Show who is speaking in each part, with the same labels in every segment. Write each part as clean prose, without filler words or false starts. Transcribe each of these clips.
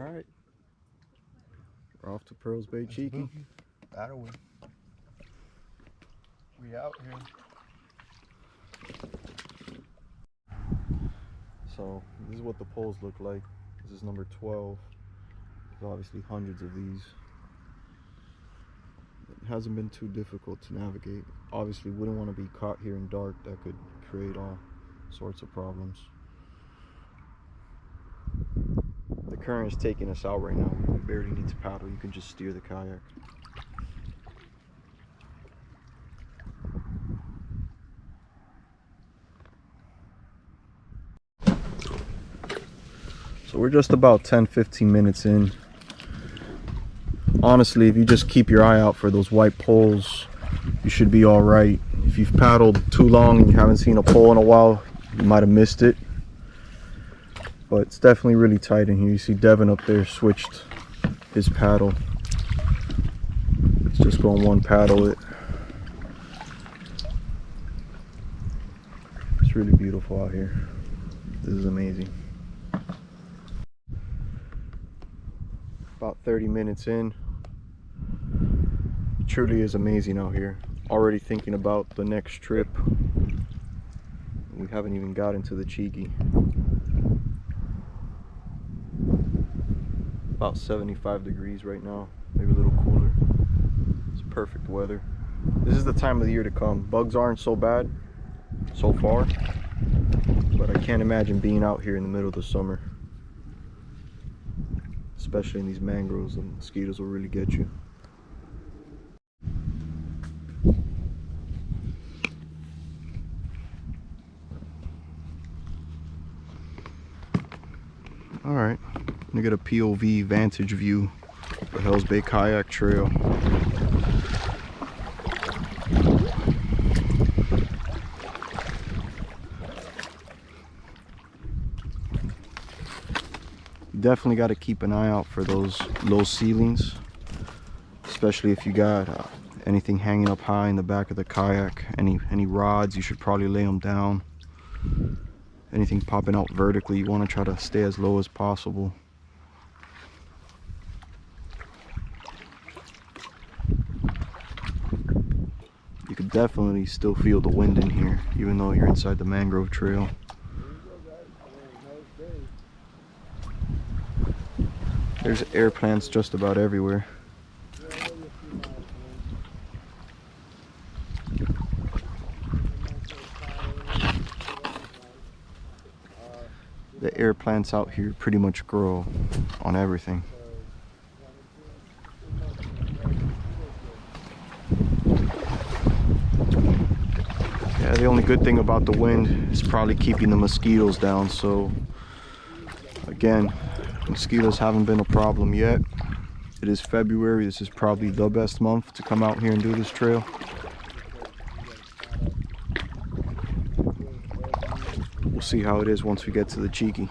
Speaker 1: Alright. We're off to Pearl Bay Chickee.
Speaker 2: That way. We out here.
Speaker 1: So this is what the poles look like. This is number 12. There's obviously hundreds of these. It hasn't been too difficult to navigate. Obviously wouldn't want to be caught here in dark. That could create all sorts of problems. The current is taking us out right now. We barely need to paddle. You can just steer the kayak. So we're just about 10-15 minutes in. Honestly, if you just keep your eye out for those white poles, you should be all right. If you've paddled too long and you haven't seen a pole in a while, you might have missed it. But it's definitely really tight in here. You see Devin up there switched his paddle. Let's just go on one paddle it. It's really beautiful out here. This is amazing. About 30 minutes in. It truly is amazing out here. Already thinking about the next trip. We haven't even got into the Chickee. About 75 degrees right now, maybe a little cooler. It's perfect weather. This is the time of the year to come. Bugs aren't so bad so far, but I can't imagine being out here in the middle of the summer. Especially in these mangroves, the mosquitoes will really get you. Alright, I'm gonna get a POV vantage view of the Hells Bay Kayak Trail. Definitely got to keep an eye out for those low ceilings, especially if you got anything hanging up high in the back of the kayak. Any rods, you should probably lay them down. Anything popping out vertically, you want to try to stay as low as possible. You could definitely still feel the wind in here, even though you're inside the mangrove trail. There's air plants just about everywhere. The air plants out here pretty much grow on everything. Yeah, the only good thing about the wind is probably keeping the mosquitoes down. So again, mosquitoes haven't been a problem yet. It is February. This is probably the best month to come out here and do this trail. We'll see how it is once we get to the Chickee.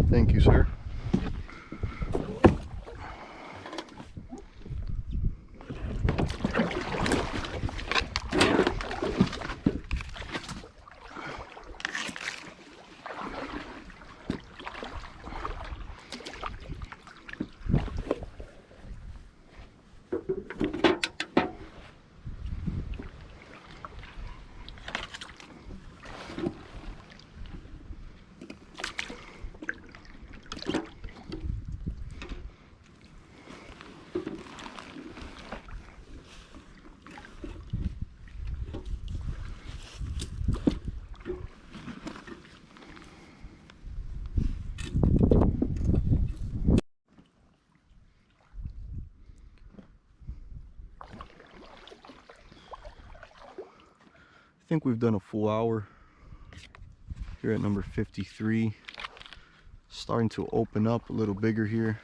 Speaker 1: Thank you, sir. think we've done a full hour here at number 53. Starting to open up a little bigger here.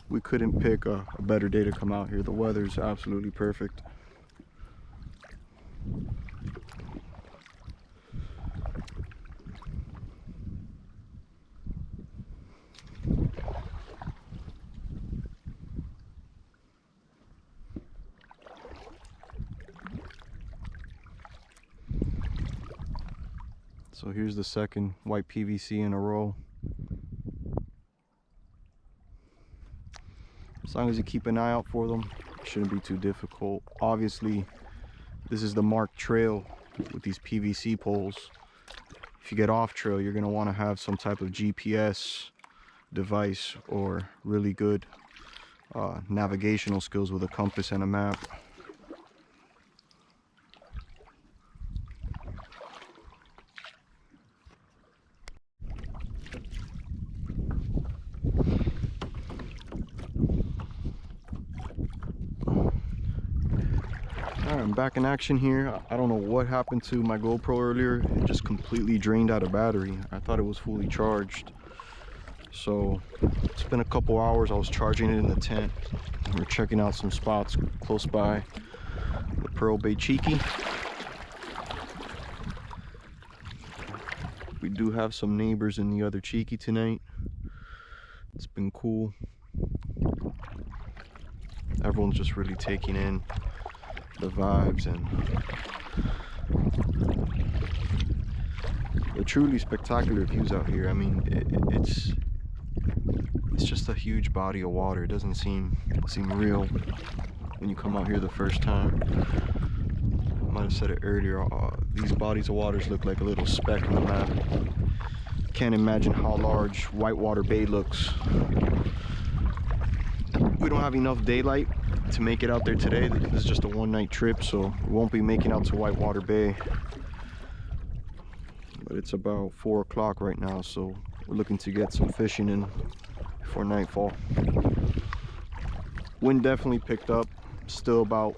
Speaker 1: We couldn't pick a better day to come out here. The weather is absolutely perfect. So here's the second white PVC in a row. As long as you keep an eye out for them, it shouldn't be too difficult. Obviously, this is the marked trail with these PVC poles. If you get off trail, you're going to want to have some type of GPS device or really good navigational skills with a compass and a map. I'm back in action here. I don't know what happened to my GoPro earlier. It just completely drained out of battery. I thought it was fully charged. So it's been a couple hours. I was charging it in the tent. We're checking out some spots close by the Pearl Bay Chickee. We do have some neighbors in the other Chickee tonight. It's been cool. Everyone's just really taking in the vibes and the truly spectacular views out here. I mean, it's just a huge body of water. It doesn't seem real when you come out here the first time. I might have said it earlier, these bodies of waters look like a little speck on the map. Can't imagine how large Whitewater Bay looks. We don't have enough daylight to make it out there today. This is just a one-night trip, so we won't be making out to Whitewater Bay. But it's about 4 o'clock right now, so we're looking to get some fishing in before nightfall. Wind definitely picked up, still about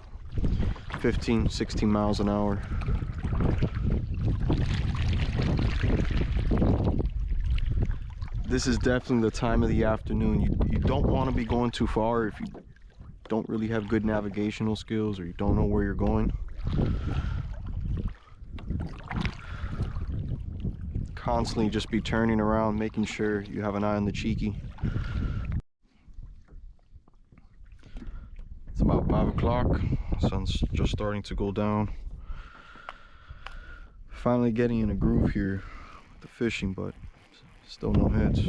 Speaker 1: 15-16 miles an hour. This is definitely the time of the afternoon. You don't want to be going too far if you don't really have good navigational skills or you don't know where you're going. Constantly just be turning around, making sure you have an eye on the Chickee. It's about 5 o'clock. Sun's just starting to go down. Finally getting in a groove here with the fishing, but still no hits.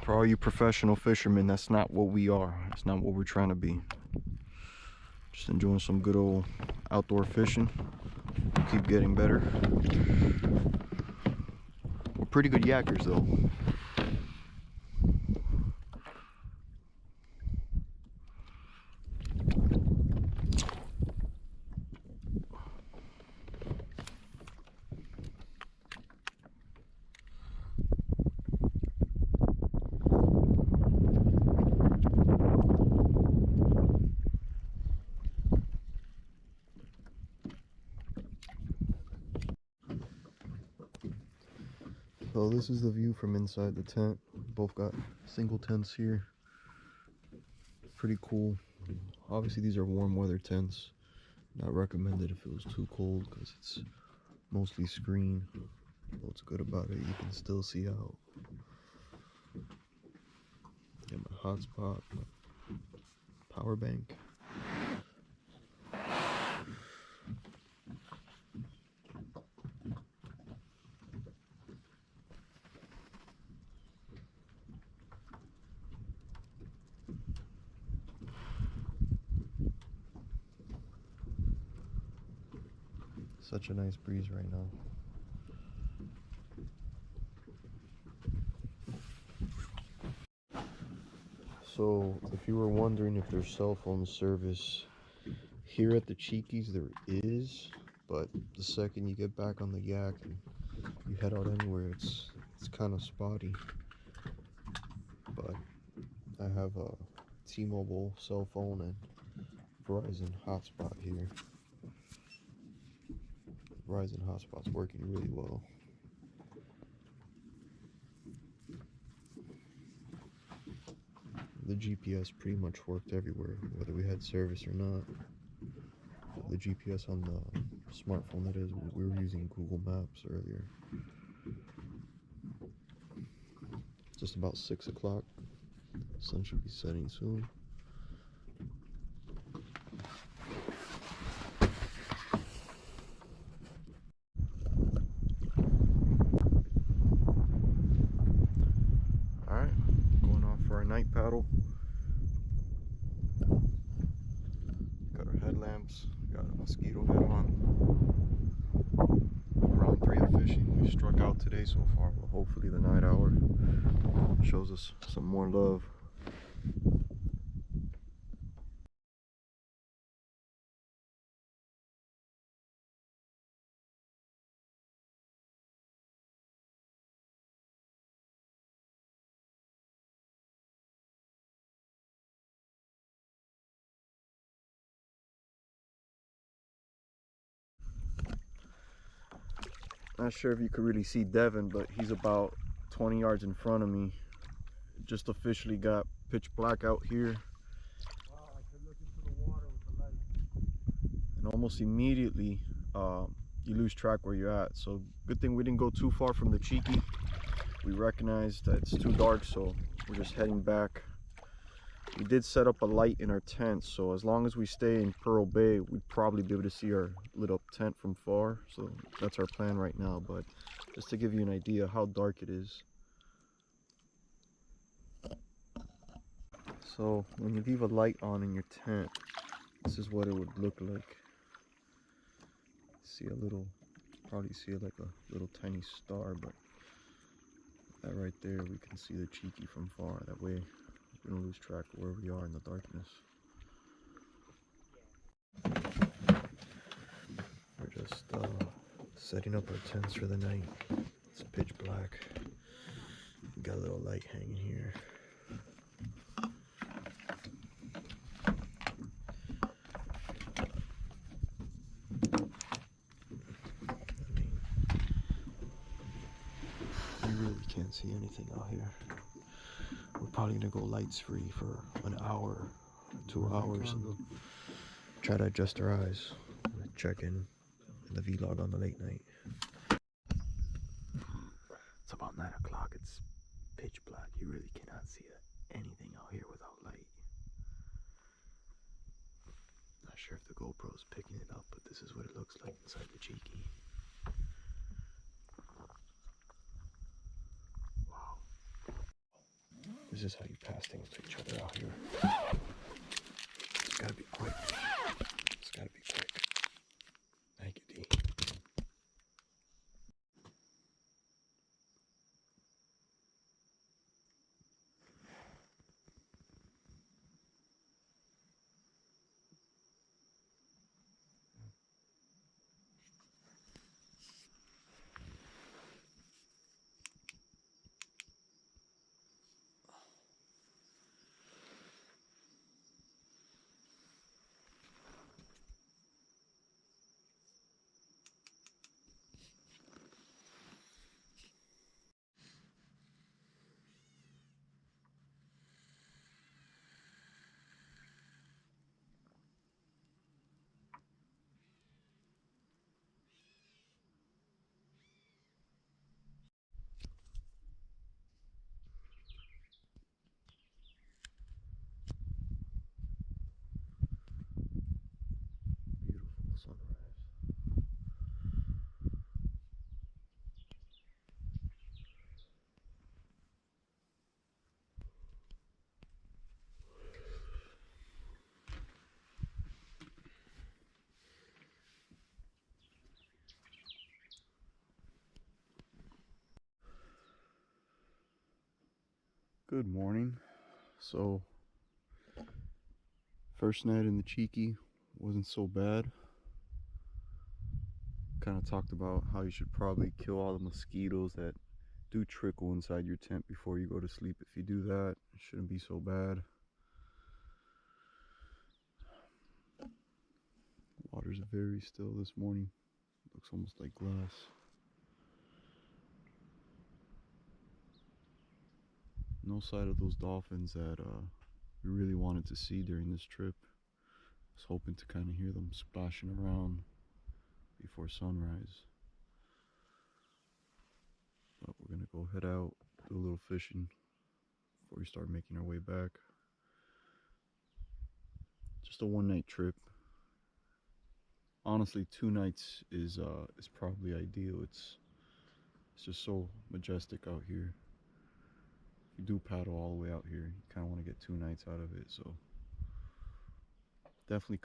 Speaker 1: For all you professional fishermen, that's not what we are. That's not what we're trying to be. Just enjoying some good old outdoor fishing. Keep getting better. We're pretty good yackers though. So this is the view from inside the tent. Both got single tents here. Pretty cool. Obviously these are warm weather tents. Not recommended if it was too cold because it's mostly screen. What's good about it, you can still see out. Get my hotspot, my power bank. Such a nice breeze right now. So, if you were wondering if there's cell phone service here at the Chickees, there is, but the second you get back on the Yak and you head out anywhere, it's kind of spotty. But I have a T-Mobile cell phone and Verizon hotspot here. Verizon hotspot's working really well. The GPS pretty much worked everywhere, whether we had service or not. The GPS on the smartphone, that is, we were using Google Maps earlier. Just about 6 o'clock. Sun should be setting soon. Alright, going off for our night paddle. Got our headlamps, got a mosquito net on. Round 3 of fishing. We struck out today so far, but hopefully the night hour shows us some more love. Not sure if you could really see Devin, but he's about 20 yards in front of me. Just officially got pitch black out here.
Speaker 2: Wow, I could look into the water with the light.
Speaker 1: And almost immediately you lose track where you're at. So good thing we didn't go too far from the Chickee. We recognized that it's too dark, so we're just heading back. We did set up a light in our tent, so as long as we stay in Pearl Bay, we'd probably be able to see our lit up tent from far. So that's our plan right now, but just to give you an idea how dark it is. So when you leave a light on in your tent, this is what it would look like. See a little, probably see like a little tiny star, but that right there, we can see the Chickee from far. That way we don't lose track of where we are in the darkness. We're just setting up our tents for the night. It's pitch black. We got a little light hanging here. You really can't see anything out here. We're probably gonna go lights free for an hour, 2 hours, and try to adjust our eyes. Check in the vlog on the late night. It's about 9 o'clock. It's pitch black. You really cannot see anything out here without light. Not sure if the GoPro's picking it up, but this is what it looks like inside the Chickee. Wow. This is how you pass things to each other out here. It's gotta be quick. It's gotta be quick. Thank you, D. Good morning. So, first night in the Chickee wasn't so bad. Kind of talked about how you should probably kill all the mosquitoes that do trickle inside your tent before you go to sleep. If you do that, it shouldn't be so bad. Water's very still this morning. Looks almost like glass. No sight of those dolphins that we really wanted to see during this trip. I was hoping to kind of hear them splashing around before sunrise. But we're gonna go head out, do a little fishing before we start making our way back. Just a one-night trip. Honestly, 2 nights is probably ideal. It's just so majestic out here. If you do paddle all the way out here, you kind of want to get 2 nights out of it. So definitely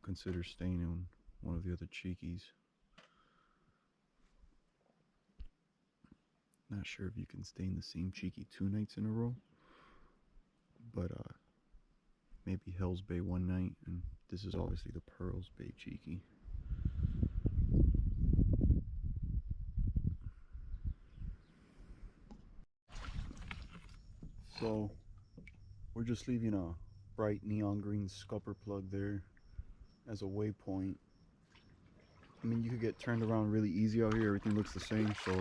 Speaker 1: consider staying in one of the other Chickees. Not sure if you can stay in the same Chickee 2 nights in a row, but maybe Hells Bay one night, and this is obviously the Pearl Bay Chickee. So we're just leaving a bright neon green scupper plug there as a waypoint. I mean, you could get turned around really easy out here. Everything looks the same, so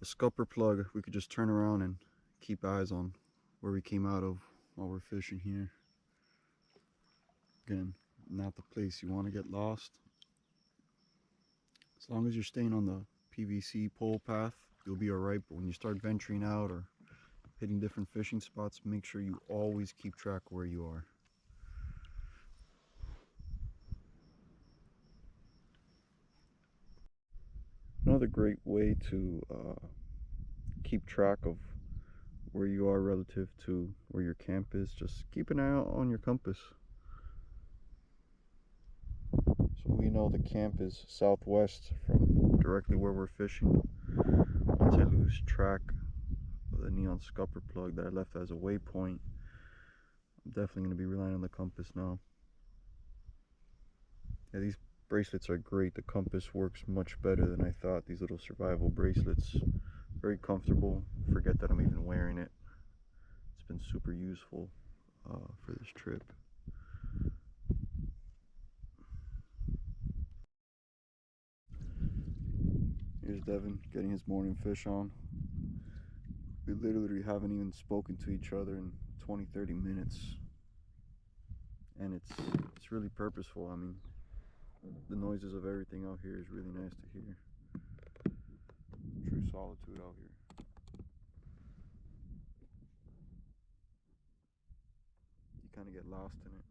Speaker 1: the scupper plug, we could just turn around and keep eyes on where we came out of while we're fishing here. Again, not the place you want to get lost. As long as you're staying on the PVC pole path, you'll be alright. But when you start venturing out or hitting different fishing spots, make sure you always keep track where you are. Another great way to keep track of where you are relative to where your camp is, just keep an eye out on your compass. So we know the camp is southwest from directly where we're fishing. Once I lose track of the neon scupper plug that I left as a waypoint, I'm definitely going to be relying on the compass now. Yeah, these bracelets are great. The compass works much better than I thought. These little survival bracelets, very comfortable. Forget that I'm even wearing it. It's been super useful for this trip. Here's Devin getting his morning fish on. We literally haven't even spoken to each other in 20-30 minutes, and it's really purposeful. I mean, the noises of everything out here is really nice to hear. True solitude out here. You kind of get lost in it.